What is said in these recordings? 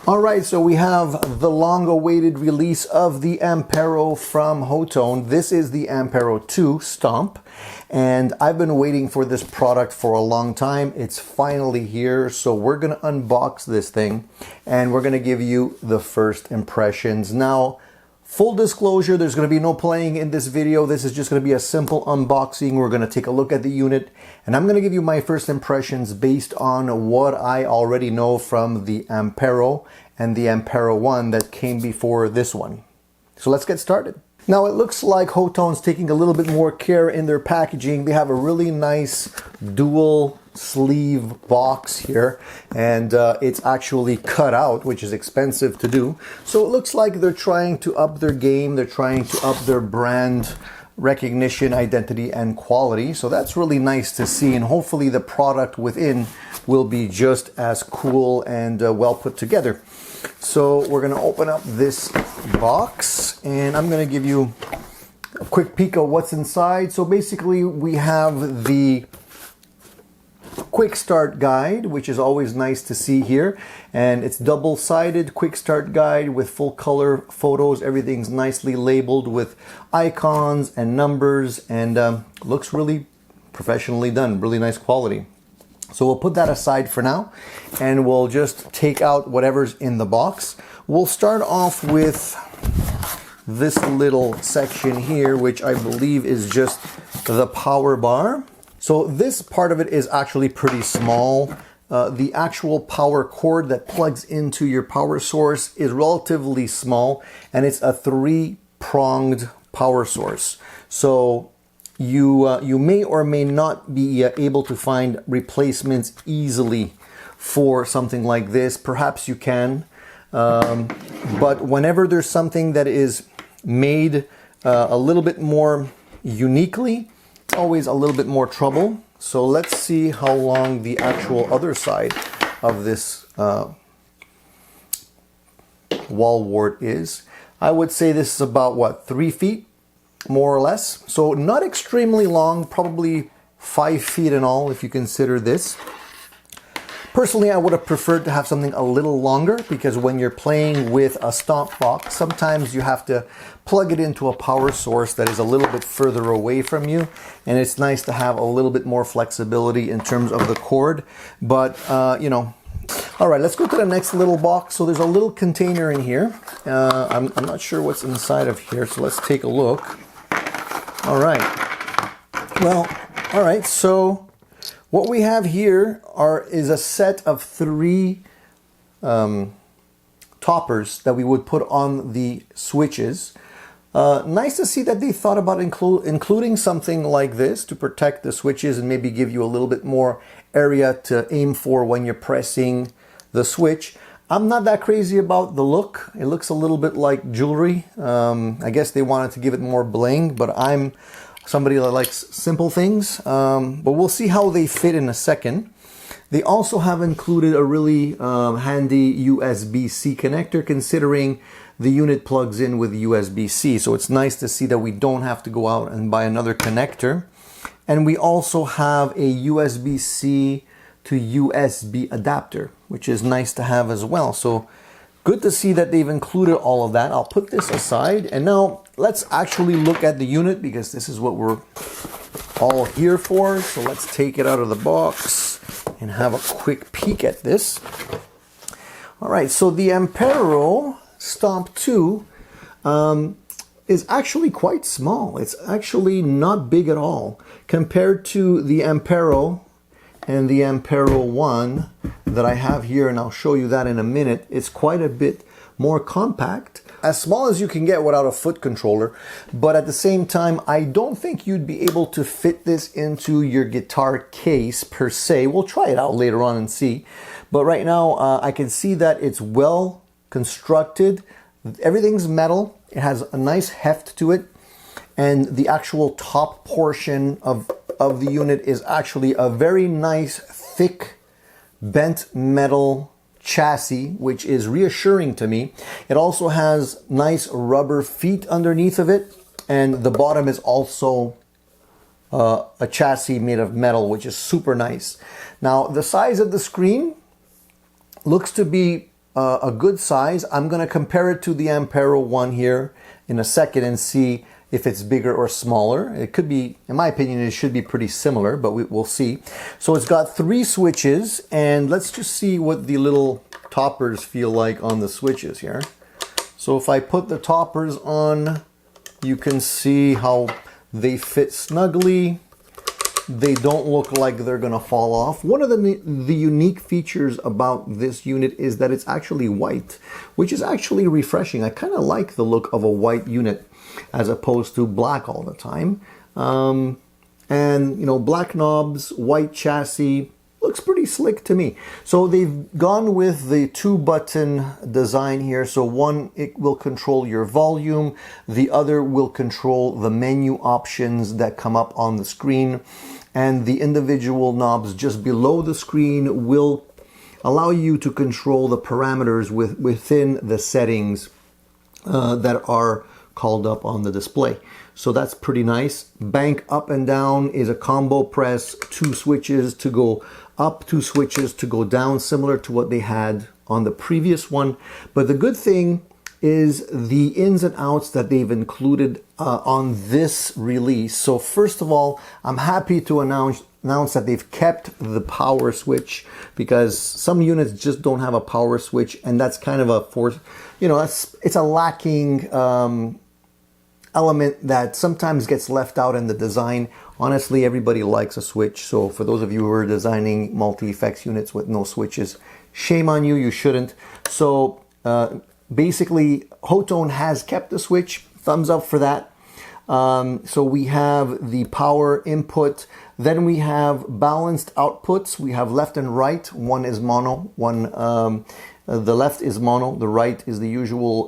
All right, so we have the long-awaited release of the Ampero from Hotone. This is the Ampero 2 Stomp, and I've been waiting for this product for a long time. It's finally here, so we're going to unbox this thing, and we're going to give you the first impressions. Now, full disclosure, there's going to be no playing in this video. This is just going to be a simple unboxing. We're going to take a look at the unit, and I'm going to give you my first impressions based on what I already know from the Ampero and the Ampero 1 that came before this one. So let's get started. Now it looks like Hotone's taking a little bit more care in their packaging. They have a really nice dual sleeve box here, and it's actually cut out, which is expensive to do. So it looks like they're trying to up their game. They're trying to up their brand recognition, identity, and quality. So that's really nice to see, and hopefully the product within will be just as cool and well put together. So we're going to open up this box, and I'm going to give you a quick peek of what's inside. So basically we have the quick start guide, which is always nice to see here, and it's double-sided quick start guide with full color photos. Everything's nicely labeled with icons and numbers, and looks really professionally done, really nice quality. So we'll put that aside for now, and we'll just take out whatever's in the box. We'll start off with this little section here, which I believe is just the power bar. So this part of it is actually pretty small. The actual power cord that plugs into your power source is relatively small, and it's a 3-pronged power source. So you may or may not be able to find replacements easily for something like this. Perhaps you can, but whenever there's something that is made a little bit more uniquely, always a little bit more trouble. So let's see how long the actual other side of this wall wart is. I would say this is about, what, 3 feet, more or less. So not extremely long, probably 5 feet in all if you consider this. Personally, I would have preferred to have something a little longer, because when you're playing with a stomp box, sometimes you have to plug it into a power source that is a little bit further away from you, and it's nice to have a little bit more flexibility in terms of the cord. But you know, all right, let's go to the next little box. So there's a little container in here. I'm not sure what's inside of here, so let's take a look. All right, well, all right, so what we have here is a set of 3 toppers that we would put on the switches. Nice to see that they thought about including something like this to protect the switches and maybe give you a little bit more area to aim for when you're pressing the switch. I'm not that crazy about the look. It looks a little bit like jewelry. I guess they wanted to give it more bling, but I'm somebody that likes simple things. But we'll see how they fit in a second. They also have included a really handy USB-C connector, considering the unit plugs in with USB-C. So it's nice to see that we don't have to go out and buy another connector. And we also have a USB-C to USB adapter, which is nice to have as well. So good to see that they've included all of that. I'll put this aside, and now let's actually look at the unit, because this is what we're all here for. So let's take it out of the box and have a quick peek at this. All right, so the Ampero Stomp 2 is actually quite small. It's actually not big at all compared to the Ampero and the Ampero 1 that I have here, and I'll show you that in a minute. It's quite a bit more compact, as small as you can get without a foot controller, but at the same time, I don't think you'd be able to fit this into your guitar case per se. We'll try it out later on and see, but right now I can see that it's well constructed. Everything's metal. It has a nice heft to it, and the actual top portion of the unit is actually a very nice thick bent metal chassis, which is reassuring to me. It also has nice rubber feet underneath of it, and the bottom is also a chassis made of metal, which is super nice. Now the size of the screen looks to be a good size. I'm going to compare it to the Ampero 1 here in a second and see if it's bigger or smaller. It could be, in my opinion, it should be pretty similar, but we'll see. So it's got 3 switches, and let's just see what the little toppers feel like on the switches here. So if I put the toppers on, you can see how they fit snugly. They don't look like they're gonna fall off. One of the unique features about this unit is that it's actually white, which is actually refreshing. I kind of like the look of a white unit as opposed to black all the time. And you know, black knobs, white chassis, looks pretty slick to me. So they've gone with the 2-button design here. So one, it will control your volume. The other will control the menu options that come up on the screen. And the individual knobs just below the screen will allow you to control the parameters within the settings that are called up on the display. So that's pretty nice. Bank up and down is a combo press, 2 switches to go up, 2 switches to go down, similar to what they had on the previous one. But the good thing is the ins and outs that they've included on this release. So first of all, I'm happy to announce that they've kept the power switch, because some units just don't have a power switch, and that's kind of a it's a lacking element that sometimes gets left out in the design. Honestly, everybody likes a switch. So for those of you who are designing multi-effects units with no switches, shame on you, you shouldn't. So basically, Hotone has kept the switch. Thumbs up for that. So we have the power input. Then we have balanced outputs. We have left and right. One is mono, the left is mono, the right is the usual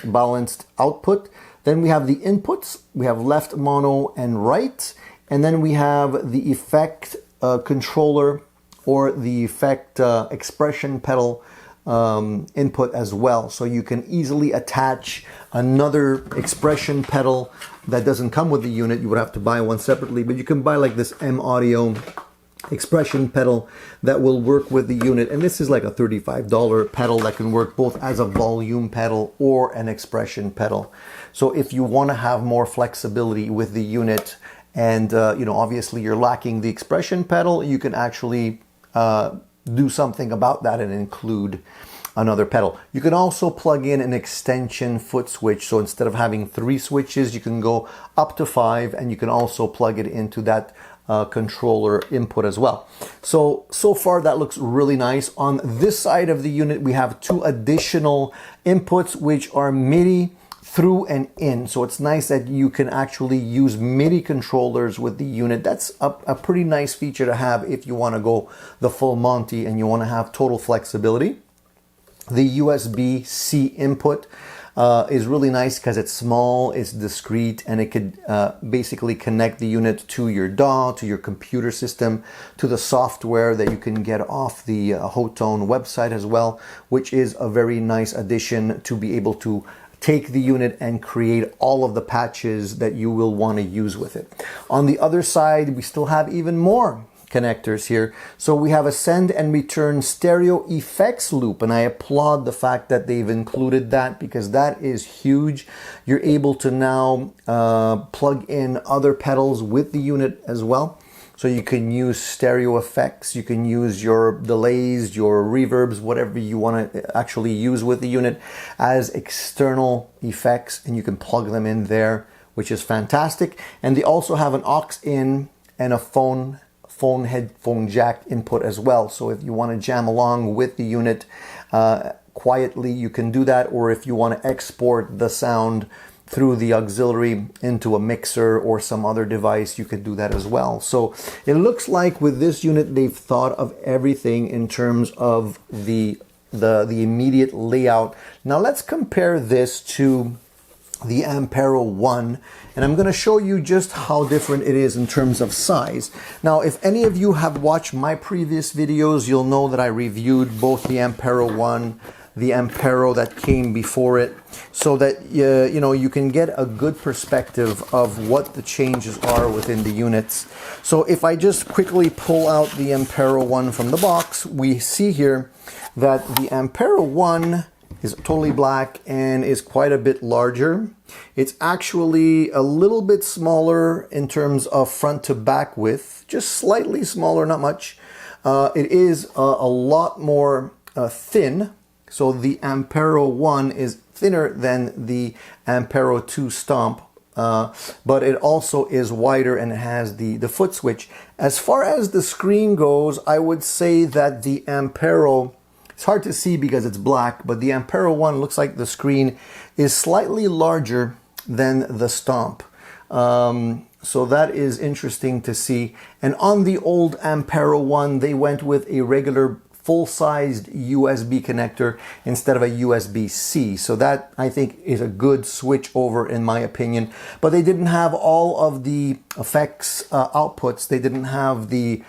balanced output. Then we have the inputs. We have left mono and right. And then we have the effect controller, or the effect expression pedal input as well. So you can easily attach another expression pedal that doesn't come with the unit. You would have to buy one separately, but you can buy like this M Audio expression pedal that will work with the unit. And this is like a $35 pedal that can work both as a volume pedal or an expression pedal. So if you want to have more flexibility with the unit, and obviously you're lacking the expression pedal, you can actually do something about that and include another pedal. You can also plug in an extension foot switch. So instead of having 3 switches, you can go up to 5, and you can also plug it into that controller input as well. So far that looks really nice. On this side of the unit, we have 2 additional inputs, which are MIDI through and in. So it's nice that you can actually use MIDI controllers with the unit. That's a pretty nice feature to have if you want to go the full Monty and you want to have total flexibility. The USB-C input is really nice because it's small, it's discreet, and it could basically connect the unit to your DAW, to your computer system, to the software that you can get off the Hotone website as well, which is a very nice addition to be able to take the unit and create all of the patches that you will want to use with it. On the other side, we still have even more connectors here. So we have a send and return stereo effects loop, and I applaud the fact that they've included that, because that is huge. You're able to now plug in other pedals with the unit as well. So you can use stereo effects, you can use your delays, your reverbs, whatever you want to actually use with the unit as external effects, and you can plug them in there, which is fantastic. And they also have an aux in and a phone headphone jack input as well. So if you want to jam along with the unit quietly, you can do that. Or if you want to export the sound through the auxiliary into a mixer or some other device, you could do that as well. So it looks like with this unit, they've thought of everything in terms of the immediate layout. Now let's compare this to the Ampero 1, and I'm going to show you just how different it is in terms of size. Now, if any of you have watched my previous videos, you'll know that I reviewed both the Ampero 1, the Ampero that came before it, so that you know, you can get a good perspective of what the changes are within the units. So if I just quickly pull out the Ampero 1 from the box, we see here that the Ampero 1 is totally black and is quite a bit larger. It's actually a little bit smaller in terms of front to back width, just slightly smaller, not much. It is a lot more thin. So the Ampero 1 is thinner than the Ampero 2 Stomp, but it also is wider and it has the foot switch. As far as the screen goes, I would say that the Ampero, it's hard to see because it's black, but the Ampero 1 looks like the screen is slightly larger than the Stomp. So that is interesting to see. And on the old Ampero 1, they went with a regular full-sized USB connector instead of a USB-C. So that, I think, is a good switch over in my opinion. But they didn't have all of the effects outputs. They didn't have the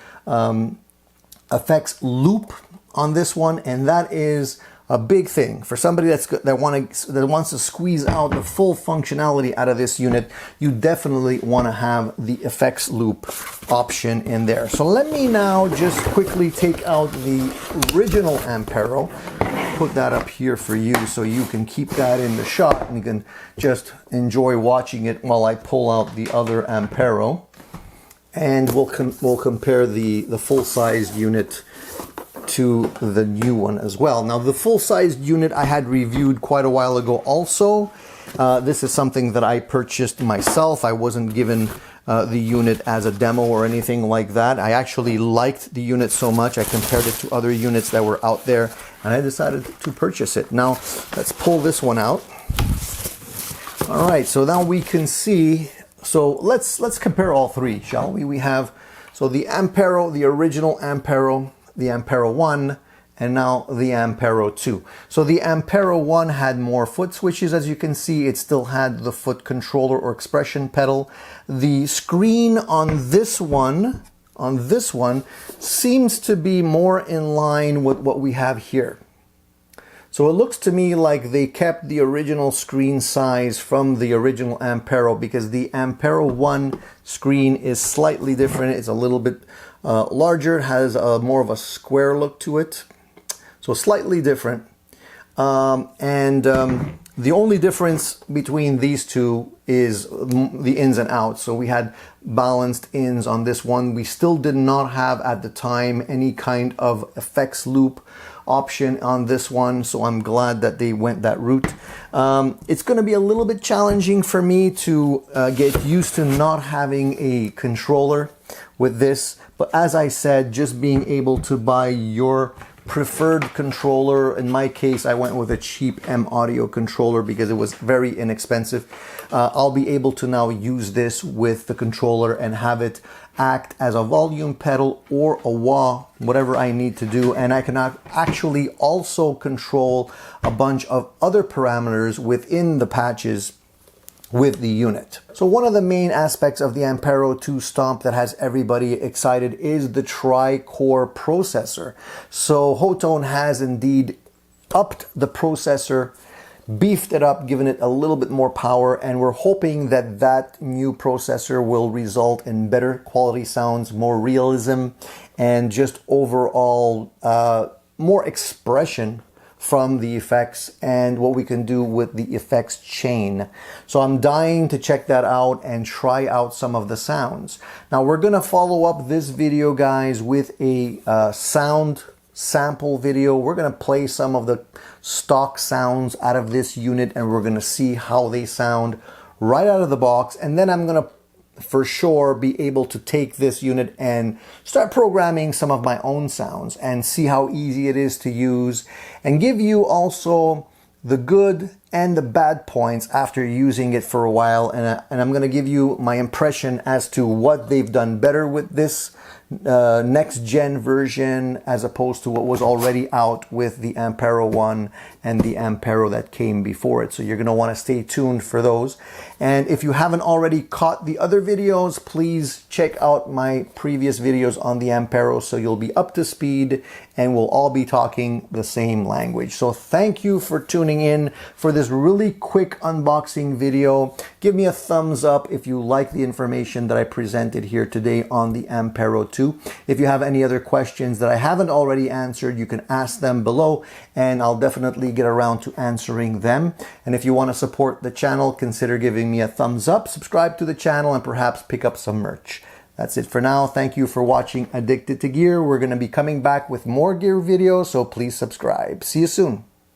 effects loop on this one, and that is a big thing for somebody that wants to squeeze out the full functionality out of this unit. You definitely want to have the effects loop option in there. So let me now just quickly take out the original Ampero, put that up here for you so you can keep that in the shot and you can just enjoy watching it while I pull out the other Ampero, and we'll compare the full-sized unit to the new one as well. Now, the full-sized unit I had reviewed quite a while ago also. This is something that I purchased myself. I wasn't given the unit as a demo or anything like that. I actually liked the unit so much, I compared it to other units that were out there, and I decided to purchase it. Now, let's pull this one out. All right, so now we can see, so let's compare all three, shall we? We have, so the Ampero, the original Ampero, the Ampero 1, and now the Ampero 2. So the Ampero 1 had more foot switches. As you can see, it still had the foot controller or expression pedal. The screen on this one seems to be more in line with what we have here. So it looks to me like they kept the original screen size from the original Ampero, because the Ampero 1 screen is slightly different. It's a little bit larger, has more of a square look to it, so slightly different. The only difference between these two is the ins and outs. So we had balanced ins on this one. We still did not have at the time any kind of effects loop option on this one, so I'm glad that they went that route. It's going to be a little bit challenging for me to get used to not having a controller with this, but as I said, just being able to buy your preferred controller. In my case, I went with a cheap M Audio controller because it was very inexpensive. I'll be able to now use this with the controller and have it act as a volume pedal or a wah, whatever I need to do. And I can actually also control a bunch of other parameters within the patches with the unit. So one of the main aspects of the Ampero 2 Stomp that has everybody excited is the tri-core processor. So Hotone has indeed upped the processor, beefed it up, given it a little bit more power, and we're hoping that that new processor will result in better quality sounds, more realism, and just overall more expression from the effects and what we can do with the effects chain. So I'm dying to check that out and try out some of the sounds. Now we're gonna follow up this video, guys, with a sound sample video. We're gonna play some of the stock sounds out of this unit and we're gonna see how they sound right out of the box. And then I'm gonna for sure be able to take this unit and start programming some of my own sounds and see how easy it is to use, and give you also the good and the bad points after using it for a while, and I'm going to give you my impression as to what they've done better with this next gen version as opposed to what was already out with the Ampero 1 and the Ampero that came before it. So you're going to want to stay tuned for those. And if you haven't already caught the other videos, please check out my previous videos on the Ampero so you'll be up to speed and we'll all be talking the same language. So thank you for tuning in for this really quick unboxing video. Give me a thumbs up if you like the information that I presented here today on the Ampero 2. If you have any other questions that I haven't already answered, you can ask them below and I'll definitely get around to answering them. And if you want to support the channel, consider giving me a thumbs up, subscribe to the channel, and perhaps pick up some merch. That's it for now. Thank you for watching Addicted to Gear. We're going to be coming back with more gear videos, so please subscribe. See you soon.